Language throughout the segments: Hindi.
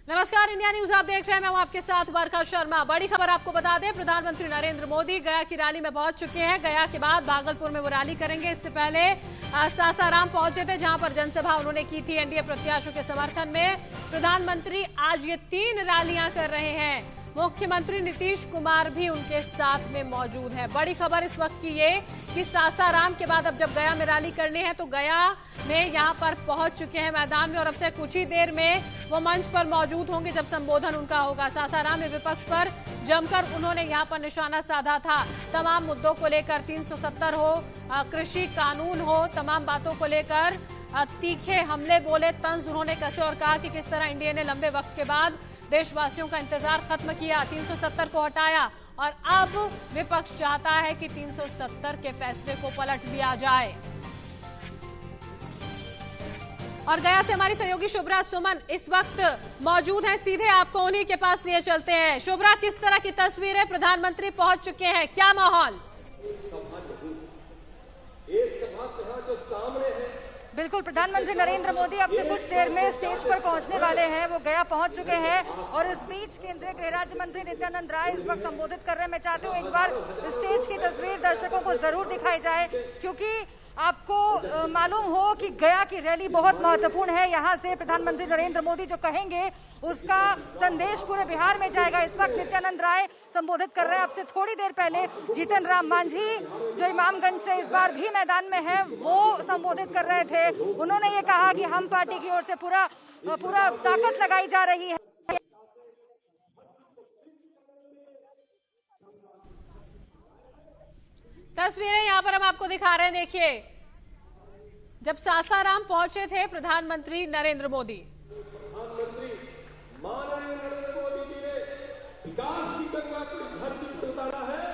नमस्कार, इंडिया न्यूज आप देख रहे हैं। मैं हूं आपके साथ बरखा शर्मा। बड़ी खबर आपको बता दें, प्रधानमंत्री नरेंद्र मोदी गया की रैली में पहुंच चुके हैं। गया के बाद भागलपुर में वो रैली करेंगे। इससे पहले सासाराम पहुंचे थे, जहां पर जनसभा उन्होंने की थी एनडीए प्रत्याशियों के समर्थन में। प्रधानमंत्री आज ये 3 रैलियां कर रहे हैं। मुख्यमंत्री नीतीश कुमार भी उनके साथ में मौजूद है। बड़ी खबर इस वक्त की ये कि सासाराम के बाद अब जब गया में रैली करनी है तो गया में यहां पर पहुंच चुके हैं मैदान में, और अब से कुछ ही देर में वो मंच पर मौजूद होंगे जब संबोधन उनका होगा। सासाराम में विपक्ष पर जमकर उन्होंने यहां पर निशाना साधा था। तमाम मुद्दों को लेकर 370 हो, कृषि कानून हो, तमाम बातों को लेकर तीखे हमले बोले, तंज उन्होंने कसे और कहा कि किस तरह इंडिया ने लंबे वक्त के बाद देशवासियों का इंतजार खत्म किया, 370 को हटाया और अब विपक्ष चाहता है कि 370 के फैसले को पलट दिया जाए। और गया से हमारी सहयोगी शुभ्रा सुमन इस वक्त मौजूद हैं। सीधे आपको उन्हीं के पास लिए चलते हैं। शुभ्रा, किस तरह की तस्वीरें? प्रधानमंत्री पहुंच चुके हैं, क्या माहौल? एक सभा जो सामने है। बिल्कुल, प्रधानमंत्री नरेंद्र मोदी अब से कुछ देर में स्टेज पर पहुंचने वाले हैं। वो गया पहुंच चुके हैं और इस बीच केंद्रीय गृह राज्य मंत्री नित्यानंद राय इस वक्त संबोधित कर रहे हैं। मैं चाहती हूँ एक बार स्टेज की तस्वीर दर्शकों को जरूर दिखाई जाए, क्योंकि आपको मालूम हो कि गया की रैली बहुत महत्वपूर्ण है। यहाँ से प्रधानमंत्री नरेंद्र मोदी जो कहेंगे उसका संदेश पूरे बिहार में जाएगा। इस वक्त नित्यानंद राय संबोधित कर रहे हैं। अब से थोड़ी देर पहले जीतन राम मांझी जो इमामगंज से इस बार भी मैदान में है, वो संबोधित कर रहे थे। उन्होंने ये कहा कि हम पार्टी की ओर से पूरा ताकत लगाई जा रही है। तस्वीरें यहाँ पर हम आपको दिखा रहे हैं। देखिए, जब सासाराम पहुंचे थे प्रधानमंत्री नरेंद्र मोदी, माननीय नरेंद्र मोदी जी ने विकास की गंगा को इस धरती पर उतारा है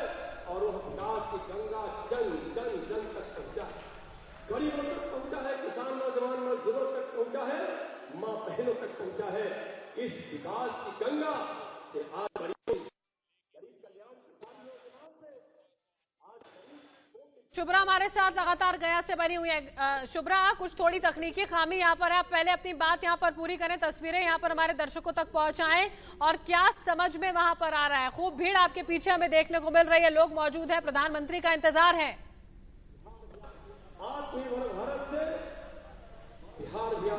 और वह विकास की गंगा जन जन जन तक पहुंचा है, गरीबों तक पहुंचा है, किसान नौजवान मजदूरों तक पहुंचा है, मां बहनों तक पहुंचा है। इस विकास की गंगा से आज शुभ्रा हमारे साथ लगातार गया से बनी हुई है। शुभ्रा, कुछ थोड़ी तकनीकी खामी यहाँ पर है। आप पहले अपनी बात यहाँ पर पूरी करें, तस्वीरें यहाँ पर हमारे दर्शकों तक पहुंचाएं और क्या समझ में वहां पर आ रहा है। खूब भीड़ आपके पीछे हमें देखने को मिल रही है, लोग मौजूद हैं, प्रधानमंत्री का इंतजार है।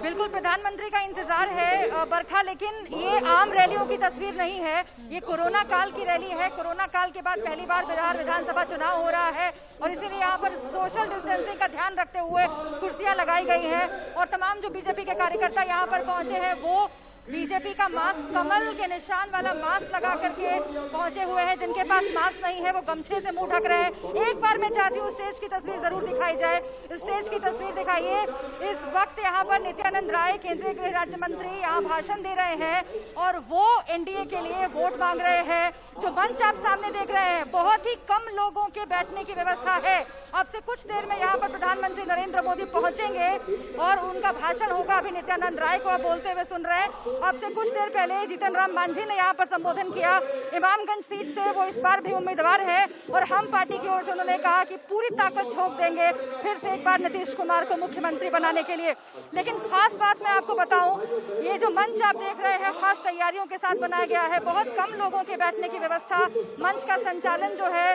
बिल्कुल, प्रधानमंत्री का इंतजार है बरखा, लेकिन ये आम रैलियों की तस्वीर नहीं है। ये कोरोना काल की रैली है। कोरोना काल के बाद पहली बार बिहार विधानसभा चुनाव हो रहा है और इसीलिए यहाँ पर सोशल डिस्टेंसिंग का ध्यान रखते हुए कुर्सियां लगाई गई हैं और तमाम जो बीजेपी के कार्यकर्ता यहाँ पर पहुंचे हैं वो बीजेपी का मास्क, कमल के निशान वाला मास्क लगा करके पहुंचे हुए हैं। जिनके पास मास्क नहीं है वो गमछे से मुंह ढक रहे हैं। एक बार मैं चाहती हूँ स्टेज की तस्वीर जरूर दिखाई जाए। स्टेज की तस्वीर दिखाइए। इस वक्त यहाँ पर नित्यानंद राय केंद्रीय गृह राज्य मंत्री यहाँ भाषण दे रहे हैं और वो एनडीए के लिए वोट मांग रहे हैं। जो मंच आप सामने देख रहे हैं, बहुत ही कम लोगों के बैठने की व्यवस्था है। अब से कुछ देर में यहाँ पर प्रधानमंत्री नरेंद्र मोदी पहुंचेंगे और उनका भाषण होगा। अभी नित्यानंद राय को आप बोलते हुए सुन रहे हैं। अब से कुछ देर पहले जीतन राम मांझी ने यहाँ पर संबोधन किया। इमामगंज सीट से वो इस बार भी उम्मीदवार है और हम पार्टी की ओर से उन्होंने कहा कि पूरी ताकत झोंक देंगे फिर से एक बार नीतीश कुमार को मुख्यमंत्री बनाने के लिए। लेकिन खास बात मैं आपको बताऊं, ये जो मंच आप देख रहे हैं खास तैयारियों के साथ बनाया गया है। बहुत कम लोगों के बैठने की व्यवस्था। मंच का संचालन जो है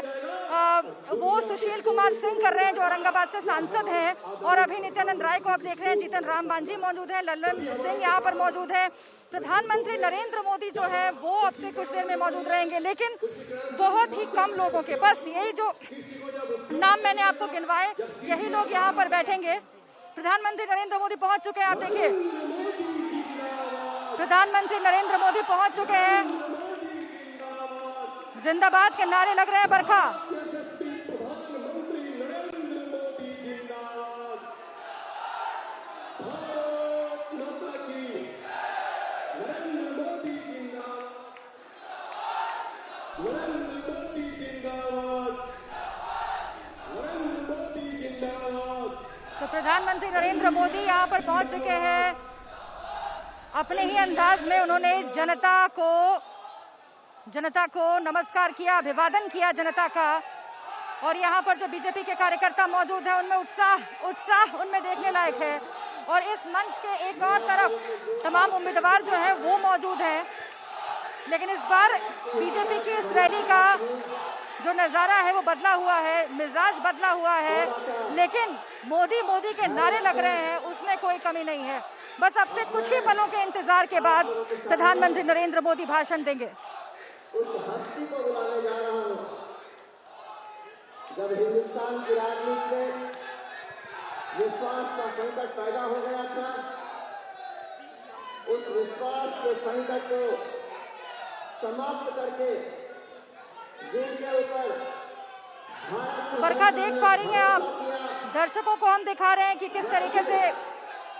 वो सुशील कुमार सिंह कर रहे हैं, जो औरंगाबाद से सांसद हैं। और अभी नित्यानंद राय को आप देख रहे हैं, जीतन राम मांझी मौजूद है, लल्लन सिंह यहाँ पर मौजूद है। प्रधानमंत्री नरेंद्र मोदी जो है वो अब से कुछ देर में मौजूद रहेंगे, लेकिन बहुत ही कम लोगों के, बस यही जो नाम मैंने आपको गिनवाए यही लोग यहाँ पर बैठेंगे। प्रधानमंत्री नरेंद्र मोदी पहुंच चुके हैं। आप देखिए, प्रधानमंत्री नरेंद्र मोदी पहुंच चुके हैं। जिंदाबाद के नारे लग रहे हैं बरखा। तो प्रधानमंत्री नरेंद्र मोदी यहाँ पर पहुंच चुके हैं। अपने ही अंदाज में उन्होंने जनता को नमस्कार किया, अभिवादन किया जनता का। और यहाँ पर जो बीजेपी के कार्यकर्ता मौजूद हैं उनमें उत्साह उनमें देखने लायक है। और इस मंच के एक और तरफ तमाम उम्मीदवार जो है वो मौजूद हैं। लेकिन इस बार बीजेपी की इस रैली का जो नजारा है वो बदला हुआ है, मिजाज बदला हुआ है, लेकिन मोदी मोदी के नारे लग रहे हैं, उसमें कोई कमी नहीं है। बस अब से कुछ ही पलों के इंतजार के बाद प्रधानमंत्री नरेंद्र मोदी भाषण देंगे। उस हस्ती को बुलाने जा रहा हूं जब हिंदुस्तान की राजनीति में विश्वास का संकट पैदा हो गया था। उस विश्वास के संकट को समाप्त करके जिनके ऊपर बरखा देख पा रही हैं आप, दर्शकों को हम दिखा रहे हैं कि किस तरीके से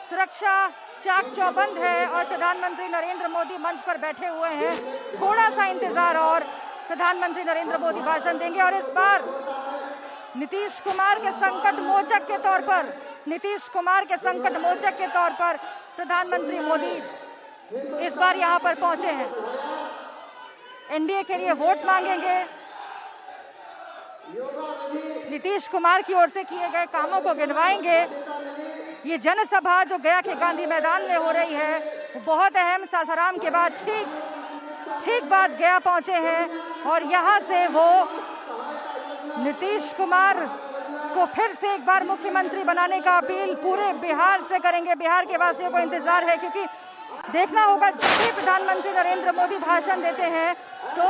सुरक्षा चाक चौबंद है और प्रधानमंत्री नरेंद्र मोदी मंच पर बैठे हुए हैं। थोड़ा सा इंतजार और प्रधानमंत्री नरेंद्र मोदी भाषण देंगे। और इस बार नीतीश कुमार के संकट मोचक के तौर पर, नीतीश कुमार के संकट मोचक के तौर पर प्रधानमंत्री मोदी इस बार यहां पर पहुंचे हैं। एनडीए के लिए वोट मांगेंगे, नीतीश कुमार की ओर से किए गए कामों को गिनवाएंगे। ये जनसभा जो गया के गांधी मैदान में हो रही है वो बहुत अहम, सासाराम के बाद ठीक बाद गया पहुंचे हैं और यहां से वो नीतीश कुमार को फिर से एक बार मुख्यमंत्री बनाने का अपील पूरे बिहार से करेंगे। बिहार के वासियों को इंतजार है, क्योंकि देखना होगा जब भी प्रधानमंत्री नरेंद्र मोदी भाषण देते हैं तो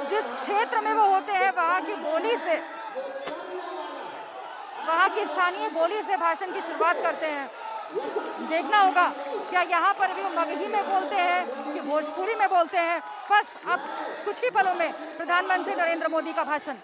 जिस क्षेत्र में वो होते हैं वहां की बोली से, वहां की स्थानीय बोली से भाषण की शुरुआत करते हैं। देखना होगा क्या यहाँ पर भी वो मगही में बोलते हैं कि भोजपुरी में बोलते हैं। बस अब कुछ ही पलों में प्रधानमंत्री नरेंद्र मोदी का भाषण।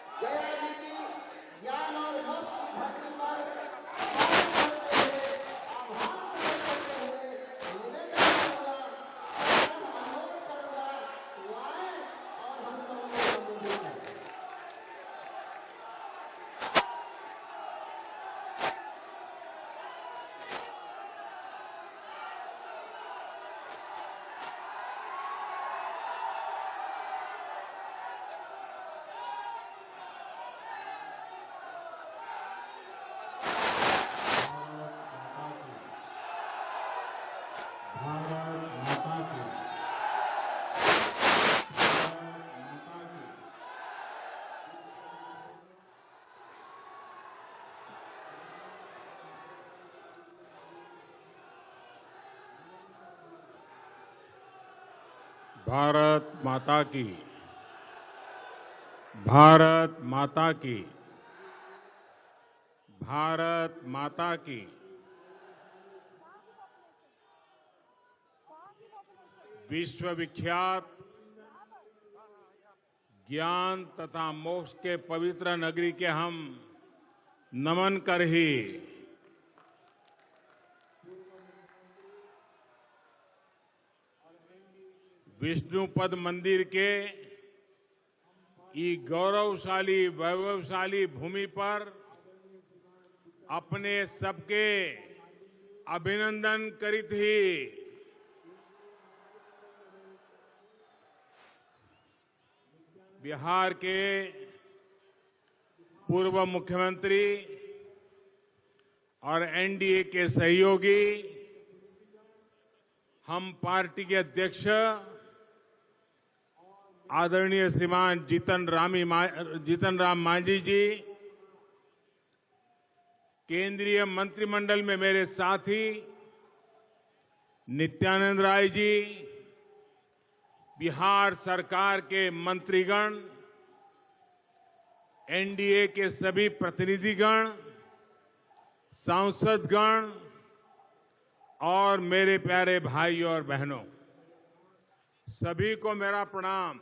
भारत माता की, भारत माता की, भारत माता की। विश्वविख्यात ज्ञान तथा मोक्ष के पवित्र नगरी के हम नमन कर ही विष्णुपद मंदिर के गौरवशाली वैभवशाली भूमि पर अपने सबके अभिनंदन करित ही बिहार के पूर्व मुख्यमंत्री और एनडीए के सहयोगी, हम पार्टी के अध्यक्ष आदरणीय श्रीमान जीतन राम मांझी जी, केंद्रीय मंत्रिमंडल में मेरे साथी नित्यानंद राय जी, बिहार सरकार के मंत्रीगण, एनडीए के सभी प्रतिनिधिगण, सांसदगण और मेरे प्यारे भाई और बहनों, सभी को मेरा प्रणाम।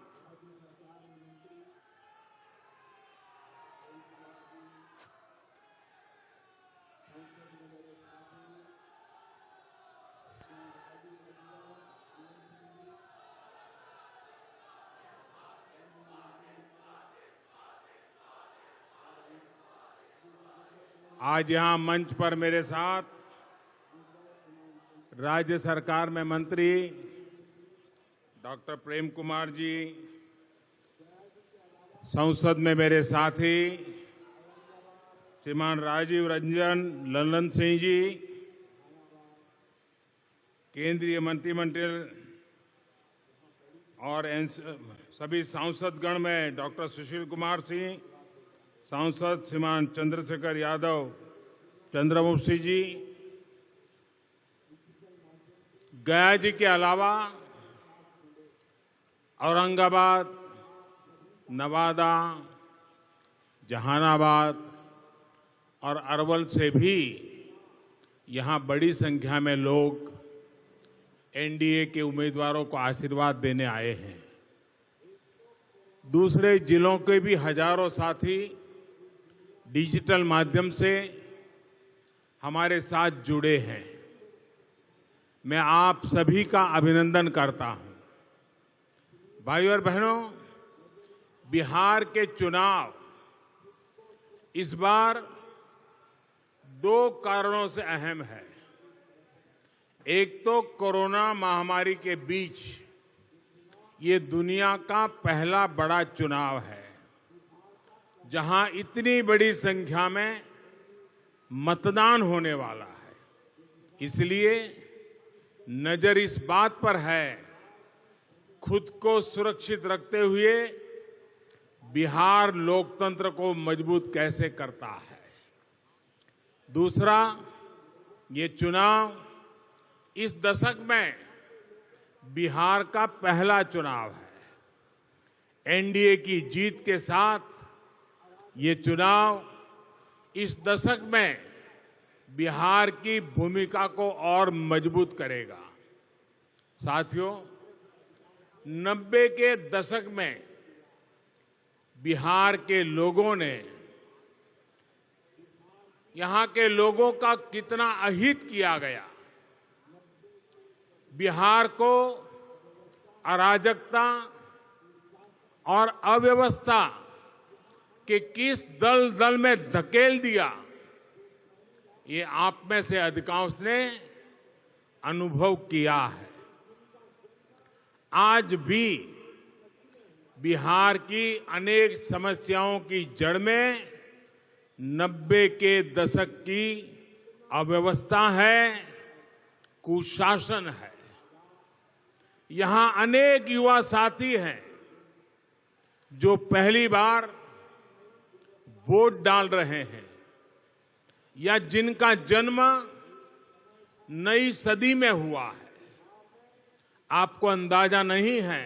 आज यहां मंच पर मेरे साथ राज्य सरकार में मंत्री डॉक्टर प्रेम कुमार जी, संसद में मेरे साथी श्रीमान राजीव रंजन ललन सिंह जी, केंद्रीय मंत्रिमंडल और सभी सांसदगण में डॉक्टर सुशील कुमार सिंह, सांसद श्रीमान चंद्रशेखर यादव चंद्रवंशी जी, गया जी के अलावा औरंगाबाद, नवादा, जहानाबाद और अरवल से भी यहां बड़ी संख्या में लोग एनडीए के उम्मीदवारों को आशीर्वाद देने आए हैं। दूसरे जिलों के भी हजारों साथी डिजिटल माध्यम से हमारे साथ जुड़े हैं। मैं आप सभी का अभिनंदन करता हूं। भाइयों और बहनों, बिहार के चुनाव इस बार 2 कारणों से अहम है। एक तो कोरोना महामारी के बीच ये दुनिया का पहला बड़ा चुनाव है जहां इतनी बड़ी संख्या में मतदान होने वाला है। इसलिए नजर इस बात पर है खुद को सुरक्षित रखते हुए बिहार लोकतंत्र को मजबूत कैसे करता है। दूसरा, ये चुनाव इस दशक में बिहार का पहला चुनाव है। एनडीए की जीत के साथ ये चुनाव इस दशक में बिहार की भूमिका को और मजबूत करेगा। साथियों, 90 के दशक में बिहार के लोगों ने यहां के लोगों का कितना अहित किया गया। बिहार को अराजकता और अव्यवस्था के किस दलदल में धकेल दिया, ये आप में से अधिकांश ने अनुभव किया है। आज भी बिहार की अनेक समस्याओं की जड़ में 90 के दशक की अव्यवस्था है, कुशासन है। यहां अनेक युवा साथी हैं जो पहली बार वोट डाल रहे हैं या जिनका जन्म नई सदी में हुआ है। आपको अंदाजा नहीं है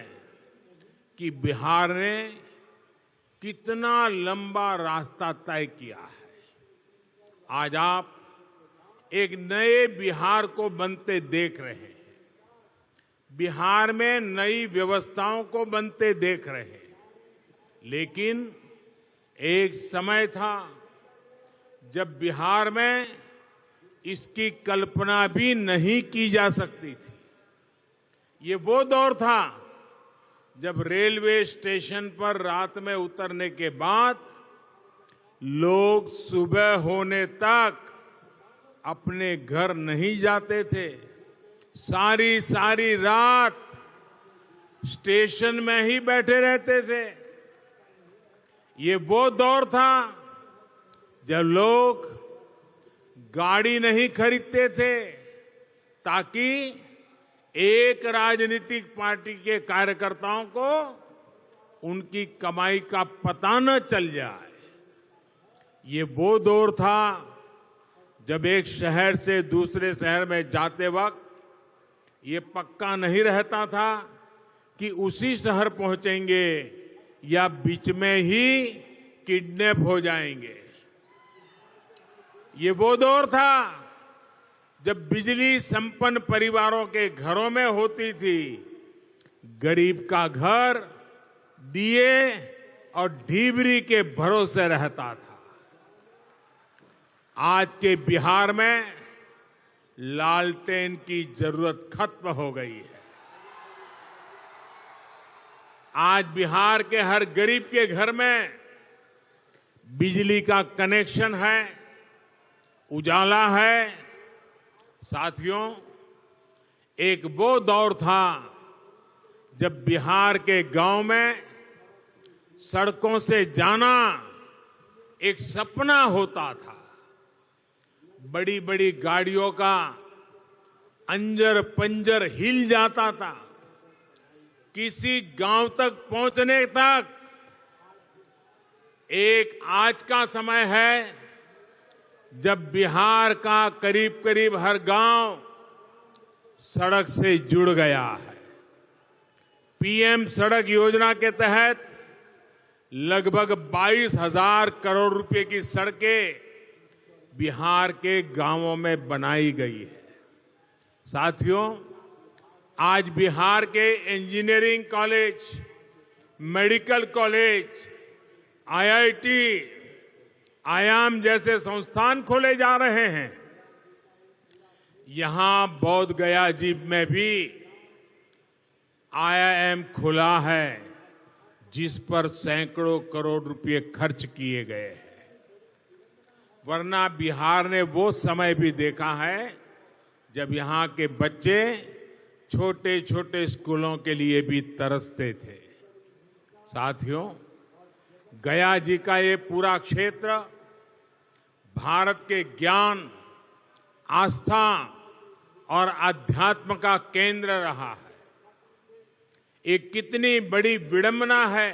कि बिहार ने कितना लंबा रास्ता तय किया है। आज आप एक नए बिहार को बनते देख रहे हैं। बिहार में नई व्यवस्थाओं को बनते देख रहे हैं। लेकिन एक समय था जब बिहार में इसकी कल्पना भी नहीं की जा सकती थी। ये वो दौर था जब रेलवे स्टेशन पर रात में उतरने के बाद लोग सुबह होने तक अपने घर नहीं जाते थे। सारी सारी रात स्टेशन में ही बैठे रहते थे। ये वो दौर था जब लोग गाड़ी नहीं खरीदते थे ताकि एक राजनीतिक पार्टी के कार्यकर्ताओं को उनकी कमाई का पता न चल जाए। ये वो दौर था जब एक शहर से दूसरे शहर में जाते वक्त ये पक्का नहीं रहता था कि उसी शहर पहुंचेंगे या बीच में ही किडनैप हो जाएंगे। ये वो दौर था जब बिजली संपन्न परिवारों के घरों में होती थी। गरीब का घर दिए और ढीबरी के भरोसे रहता था। आज के बिहार में लालटेन की जरूरत खत्म हो गई है। आज बिहार के हर गरीब के घर में बिजली का कनेक्शन है, उजाला है। साथियों, एक वो दौर था जब बिहार के गांव में सड़कों से जाना एक सपना होता था। बड़ी बड़ी गाड़ियों का अंजर पंजर हिल जाता था। किसी गांव तक पहुंचने तक एक आज का समय है जब बिहार का करीब करीब हर गांव सड़क से जुड़ गया है। पीएम सड़क योजना के तहत लगभग 22,000 करोड़ रुपए की सड़कें बिहार के गांवों में बनाई गई है। साथियों, आज बिहार के engineering college, medical college, IIT, IIM जैसे संस्थान खोले जा रहे हैं। यहां बोध गया जी में भी आईआईएम खुला है, जिस पर सैकड़ों करोड़ रुपए खर्च किए गए हैं। वरना बिहार ने वो समय भी देखा है जब यहां के बच्चे छोटे छोटे स्कूलों के लिए भी तरसते थे। साथियों, गया जी का ये पूरा क्षेत्र भारत के ज्ञान, आस्था और अध्यात्म का केंद्र रहा है। ये कितनी बड़ी विडंबना है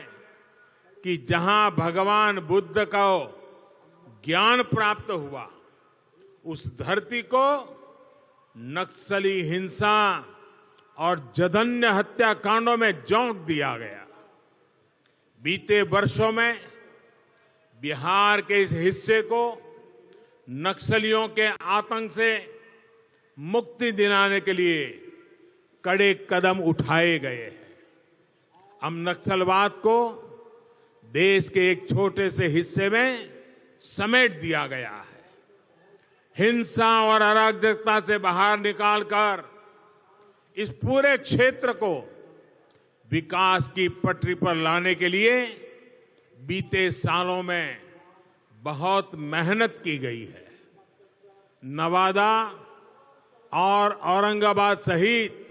कि जहां भगवान बुद्ध को ज्ञान प्राप्त हुआ, उस धरती को नक्सली हिंसा और जघन्य हत्याकांडों में झोंक दिया गया। बीते वर्षों में बिहार के इस हिस्से को नक्सलियों के आतंक से मुक्ति दिलाने के लिए कड़े कदम उठाए गए हैं। अब नक्सलवाद को देश के एक छोटे से हिस्से में समेट दिया गया है। हिंसा और अराजकता से बाहर निकालकर इस पूरे क्षेत्र को विकास की पटरी पर लाने के लिए बीते सालों में बहुत मेहनत की गई है। नवादा और औरंगाबाद सहित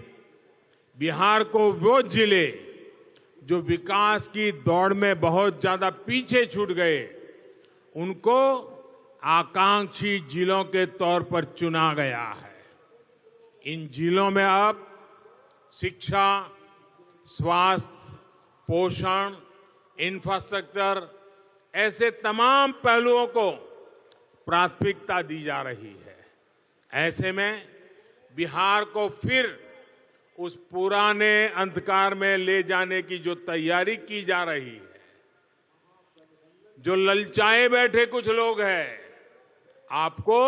बिहार को वो जिले जो विकास की दौड़ में बहुत ज्यादा पीछे छूट गए, उनको आकांक्षी जिलों के तौर पर चुना गया है। इन जिलों में अब शिक्षा, स्वास्थ्य, पोषण, इंफ्रास्ट्रक्चर ऐसे तमाम पहलुओं को प्राथमिकता दी जा रही है। ऐसे में बिहार को फिर उस पुराने अंधकार में ले जाने की जो तैयारी की जा रही है, जो ललचाए बैठे कुछ लोग हैं, आपको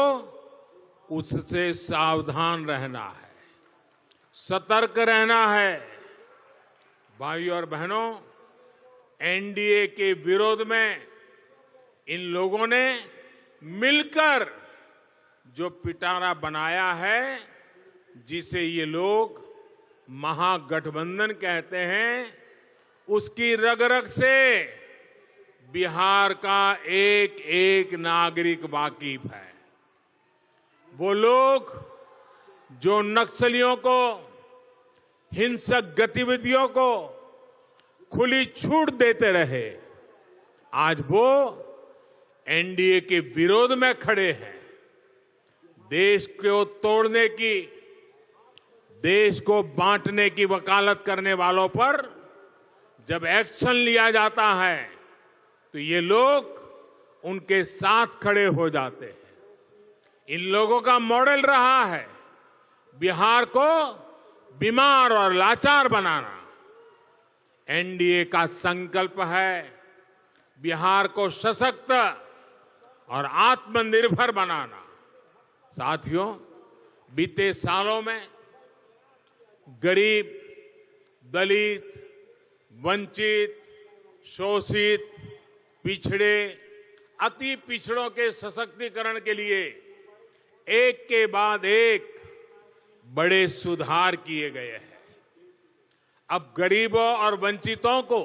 उससे सावधान रहना है, सतर्क रहना है। भाइयों और बहनों, एनडीए के विरोध में इन लोगों ने मिलकर जो पिटारा बनाया है, जिसे ये लोग महागठबंधन कहते हैं, उसकी रग रग से बिहार का एक एक नागरिक वाकिफ है। वो लोग जो नक्सलियों को, हिंसक गतिविधियों को खुली छूट देते रहे, आज वो एनडीए के विरोध में खड़े हैं। देश को तोड़ने की, देश को बांटने की वकालत करने वालों पर जब एक्शन लिया जाता है तो ये लोग उनके साथ खड़े हो जाते हैं। इन लोगों का मॉडल रहा है बिहार को बीमार और लाचार बनाना। एनडीए का संकल्प है बिहार को सशक्त और आत्मनिर्भर बनाना। साथियों, बीते सालों में गरीब, दलित, वंचित, शोषित, पिछड़े, अति पिछड़ों के सशक्तिकरण के लिए एक के बाद एक बड़े सुधार किए गए हैं। अब गरीबों और वंचितों को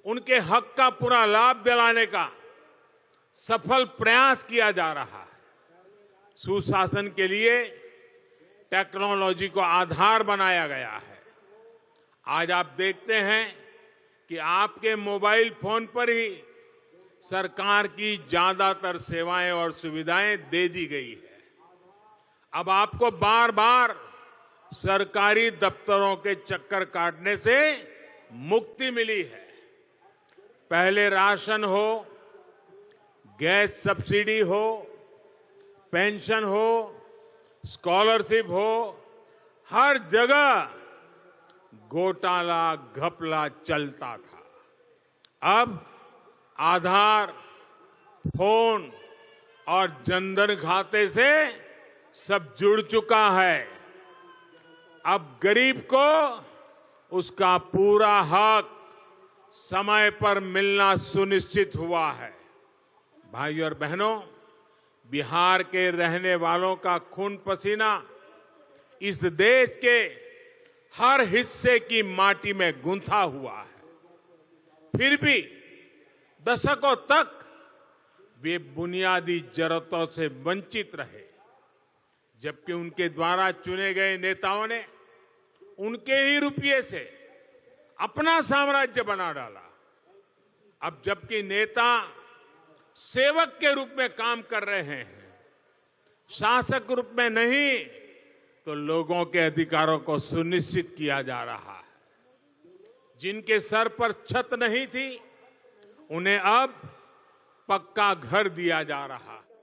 उनके हक का पूरा लाभ दिलाने का सफल प्रयास किया जा रहा है। सुशासन के लिए टेक्नोलॉजी को आधार बनाया गया है। आज आप देखते हैं कि आपके मोबाइल फोन पर ही सरकार की ज्यादातर सेवाएं और सुविधाएं दे दी गई है। अब आपको बार बार सरकारी दफ्तरों के चक्कर काटने से मुक्ति मिली है। पहले राशन हो, गैस सब्सिडी हो, पेंशन हो, स्कॉलरशिप हो, हर जगह घोटाला घपला चलता था। अब आधार, फोन और जनधन खाते से सब जुड़ चुका है। अब गरीब को उसका पूरा हक समय पर मिलना सुनिश्चित हुआ है। भाइयों और बहनों, बिहार के रहने वालों का खून पसीना इस देश के हर हिस्से की माटी में गूंथा हुआ है। फिर भी दशकों तक वे बुनियादी जरूरतों से वंचित रहे, जबकि उनके द्वारा चुने गए नेताओं ने उनके ही रुपये से अपना साम्राज्य बना डाला। अब जबकि नेता सेवक के रूप में काम कर रहे हैं, शासक रूप में नहीं, तो लोगों के अधिकारों को सुनिश्चित किया जा रहा है। जिनके सर पर छत नहीं थी, उन्हें अब पक्का घर दिया जा रहा है।